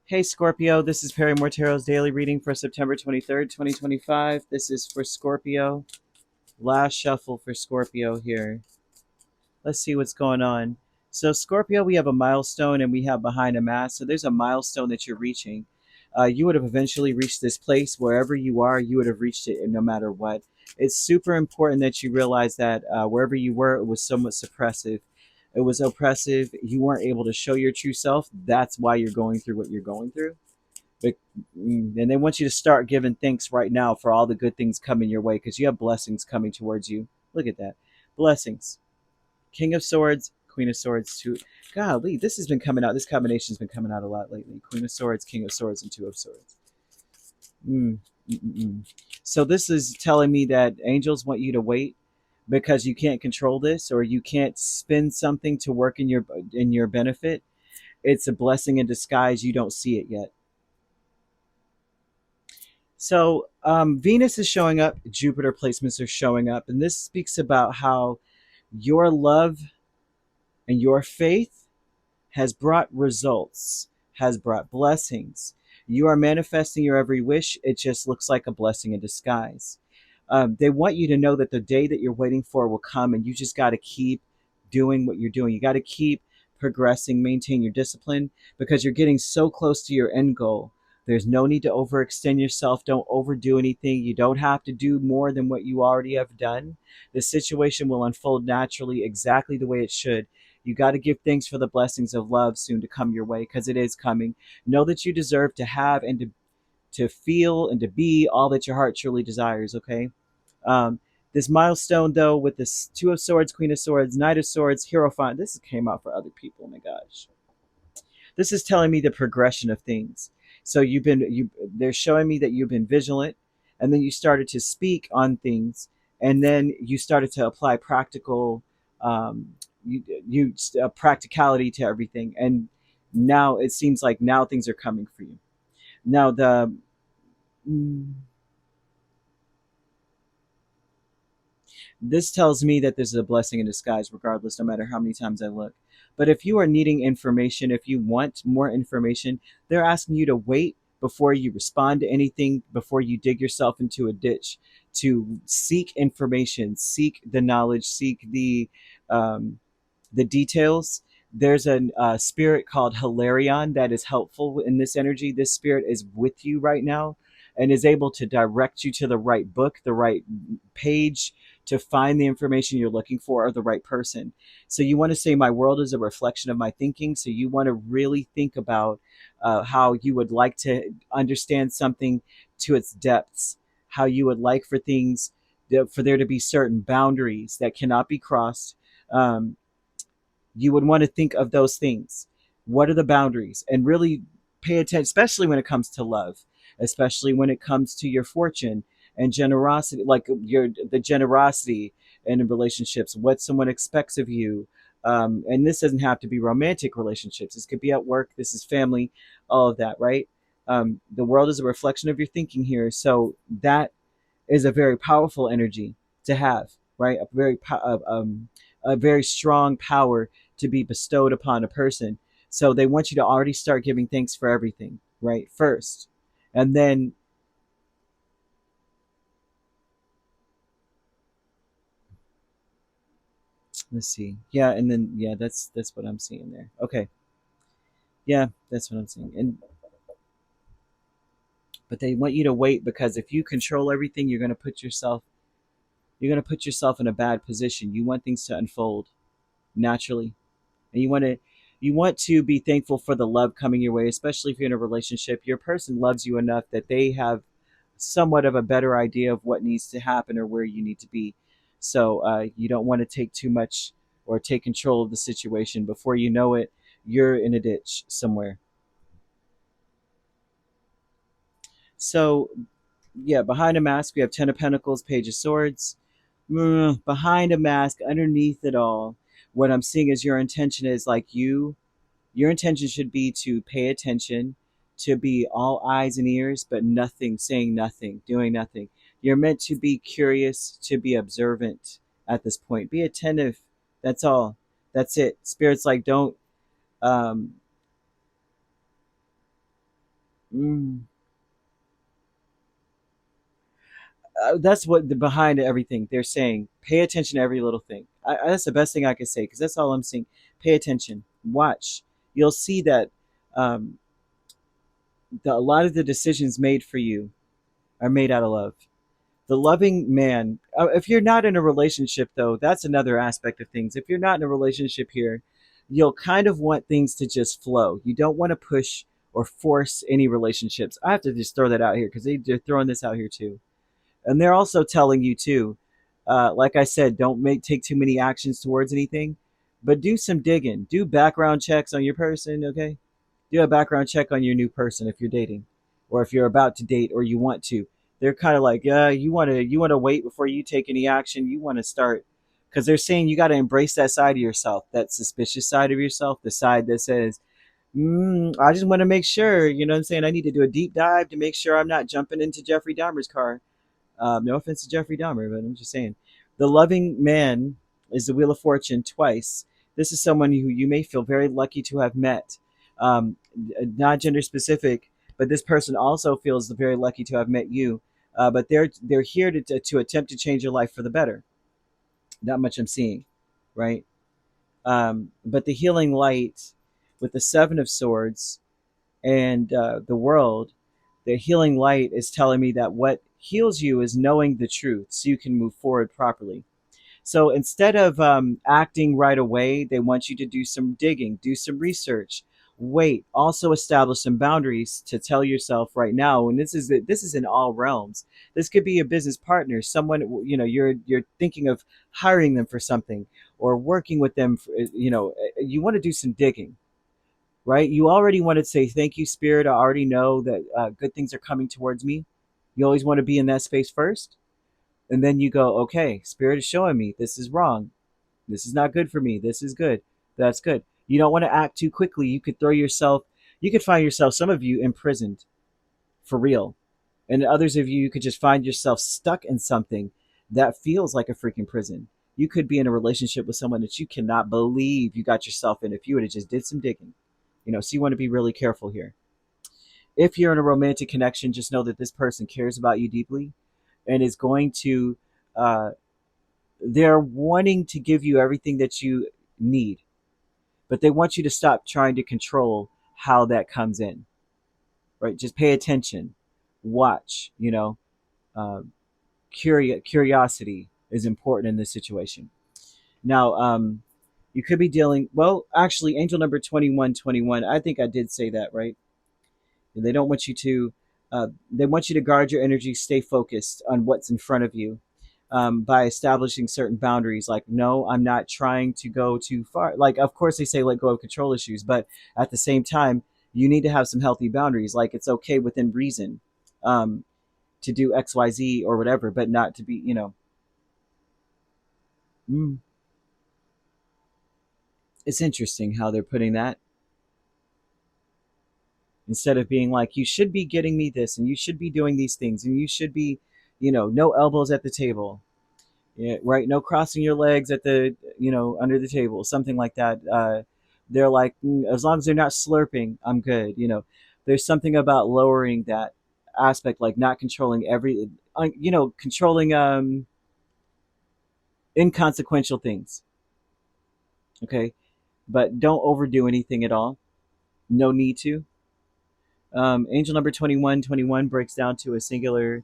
Hey Scorpio, this is Perrymore Tarot's daily reading for September 23rd, 2025. This is for Scorpio. Last shuffle for Scorpio here. Let's see what's going on. So Scorpio, we have a milestone and we have behind a mask. So there's a milestone that you're reaching. You would have eventually reached this place. Wherever you are, you would have reached it no matter what. It's super important that you realize that wherever you were, it was somewhat suppressive. It was oppressive. You weren't able to show your true self. That's why you're going through what you're going through. And they want you to start giving thanks right now for all the good things coming your way because you have blessings coming towards you. Look at that. Blessings. King of Swords, Queen of Swords, two. Golly, this has been coming out. This combination has been coming out a lot lately. Queen of Swords, King of Swords, and Two of Swords. Mm, mm, mm. So this is telling me that angels want you to wait because you can't control this or you can't spin something to work in your benefit. It's a blessing in disguise. You don't see it yet. So Venus is showing up, Jupiter placements are showing up, and this speaks about how your love and your faith has brought results, has brought blessings. You are manifesting your every wish. It just looks like a blessing in disguise. They want you to know that the day that you're waiting for will come, and you just got to keep doing what you're doing. You got to keep progressing, maintain your discipline because you're getting so close to your end goal. There's no need to overextend yourself. Don't overdo anything. You don't have to do more than what you already have done. The situation will unfold naturally, exactly the way it should. You got to give thanks for the blessings of love soon to come your way because it is coming. Know that you deserve to have and to feel and to be all that your heart truly desires, okay? Um, this milestone, though, with this Two of Swords, Queen of Swords, Knight of Swords, Hierophant, this came out for other people. Oh my gosh. This is telling me the progression of things. So they're showing me that you've been vigilant, and then you started to speak on things, and then you started to apply um, practicality to everything, and now it seems like now things are coming for you. Now mm, this tells me that this is a blessing in disguise, regardless, no matter how many times I look. But if you are needing information, if you want more information, they're asking you to wait before you respond to anything, before you dig yourself into a ditch, to seek information, seek the knowledge, seek the details. There's a spirit called Hilarion that is helpful in this energy. This spirit is with you right now and is able to direct you to the right book, the right page to find the information you're looking for or the right person. So you want to say, my world is a reflection of my thinking. So you want to really think about how you would like to understand something to its depths, how you would like for things, for there to be certain boundaries that cannot be crossed. Um, you would want to think of those things. What are the boundaries? And really pay attention, especially when it comes to love, especially when it comes to your fortune and generosity, like the generosity in relationships, what someone expects of you. And this doesn't have to be romantic relationships. This could be at work. This is family, all of that, right? The world is a reflection of your thinking here. So that is a very powerful energy to have, right? A very strong power to be bestowed upon a person. So they want you to already start giving thanks for everything, right? First, and then let's see, yeah, and then yeah, that's what I'm seeing there. Okay, yeah, that's what I'm seeing, and but they want you to wait because if you control everything, you're gonna put yourself in a bad position. You want things to unfold naturally, and you want to be thankful for the love coming your way, especially if you're in a relationship. Your person loves you enough that they have somewhat of a better idea of what needs to happen or where you need to be. So you don't want to take too much or take control of the situation. Before you know it, you're in a ditch somewhere. So yeah, behind a mask, we have Ten of Pentacles, Page of Swords. Behind a mask, underneath it all, what I'm seeing is your intention is like your intention should be to pay attention, to be all eyes and ears, but nothing, saying nothing, doing nothing. You're meant to be curious, to be observant at this point. Be attentive. That's all. That's it. Spirit's like, don't, um, Mm. That's what behind everything they're saying. Pay attention to every little thing. That's the best thing I could say because that's all I'm seeing. Pay attention. Watch. You'll see that um, a lot of the decisions made for you are made out of love. The loving man. If you're not in a relationship, though, that's another aspect of things. If you're not in a relationship here, you'll kind of want things to just flow. You don't want to push or force any relationships. I have to just throw that out here because they're throwing this out here too, and they're also telling you too. Like I said, don't take too many actions towards anything, but do some digging. Do background checks on your person. Okay, do a background check on your new person if you're dating, or if you're about to date, or you want to. They're kind of like, yeah, you want to wait before you take any action. You want to start because they're saying you got to embrace that side of yourself, that suspicious side of yourself, the side that says, I just want to make sure. You know what I'm saying? I need to do a deep dive to make sure I'm not jumping into Jeffrey Dahmer's car. No offense to Jeffrey Dahmer, but I'm just saying. The loving man is the Wheel of Fortune twice. This is someone who you may feel very lucky to have met. Not gender specific, but this person also feels very lucky to have met you. But they're here to attempt to change your life for the better. That much I'm seeing, right? But the healing light with the Seven of Swords and the world, the healing light is telling me that what heals you is knowing the truth so you can move forward properly. So instead of acting right away, they want you to do some digging, do some research, wait, also establish some boundaries to tell yourself right now. And this is in all realms. This could be a business partner, someone you're thinking of hiring them for something or working with them. You want to do some digging, right? You already want to say, thank you, Spirit. I already know that good things are coming towards me. You always want to be in that space first. And then you go, okay, Spirit is showing me this is wrong. This is not good for me. This is good. That's good. You don't want to act too quickly. You could find yourself, some of you, imprisoned for real. And others of you, you could just find yourself stuck in something that feels like a freaking prison. You could be in a relationship with someone that you cannot believe you got yourself in if you would have just did some digging. So you want to be really careful here. If you're in a romantic connection, just know that this person cares about you deeply and is going to, uh, they're wanting to give you everything that you need, but they want you to stop trying to control how that comes in, right? Just pay attention, watch, uh, curiosity is important in this situation. Now, you could be dealing, well, actually, angel number 2121, I think I did say that, right? They don't want you to. They want you to guard your energy, stay focused on what's in front of you, by establishing certain boundaries. Like, no, I'm not trying to go too far. Like, of course, they say let go of control issues, but at the same time, you need to have some healthy boundaries. Like, it's okay within reason um, to do X, Y, Z or whatever, but not to be, Mm, it's interesting how they're putting that instead of being like, you should be getting me this, and you should be doing these things, and you should be, no elbows at the table. Yeah, right. No crossing your legs at under the table, something like that. They're like, as long as they're not slurping, I'm good. There's something about lowering that aspect, like not controlling controlling inconsequential things. Okay, but don't overdo anything at all. No need to. Angel number 2121 breaks down to a singular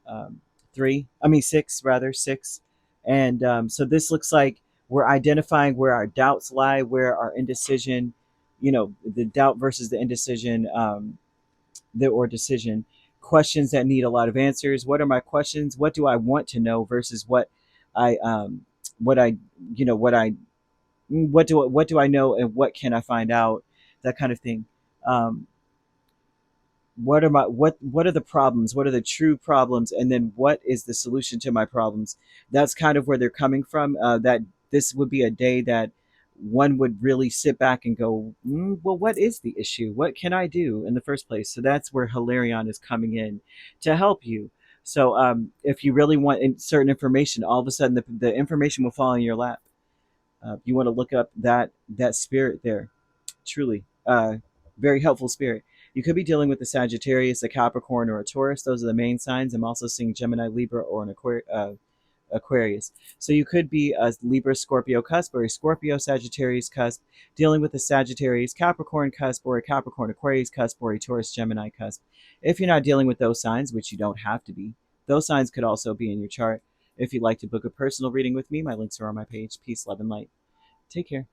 um, six, rather, six. And so this looks like we're identifying where our doubts lie, where our indecision, the doubt versus the indecision, or decision, questions that need a lot of answers. What are my questions? What do I want to know versus I, um, what I, what do I know and what can I find out? That kind of thing. Um, what are the problems, what are the true problems, and then what is the solution to my problems. That's kind of where they're coming from, that this would be a day that one would really sit back and go, well, what is the issue, what can I do in the first place. So that's where Hilarion is coming in to help you. So if you really want certain information, all of a sudden the information will fall in your lap. You want to look up that spirit there, truly very helpful spirit. You could be dealing with a Sagittarius, a Capricorn, or a Taurus. Those are the main signs. I'm also seeing Gemini, Libra, or an Aquarius. So you could be a Libra Scorpio cusp or a Scorpio Sagittarius cusp, dealing with a Sagittarius Capricorn cusp or a Capricorn Aquarius cusp or a Taurus Gemini cusp. If you're not dealing with those signs, which you don't have to be, those signs could also be in your chart. If you'd like to book a personal reading with me, my links are on my page. Peace, love, and light. Take care.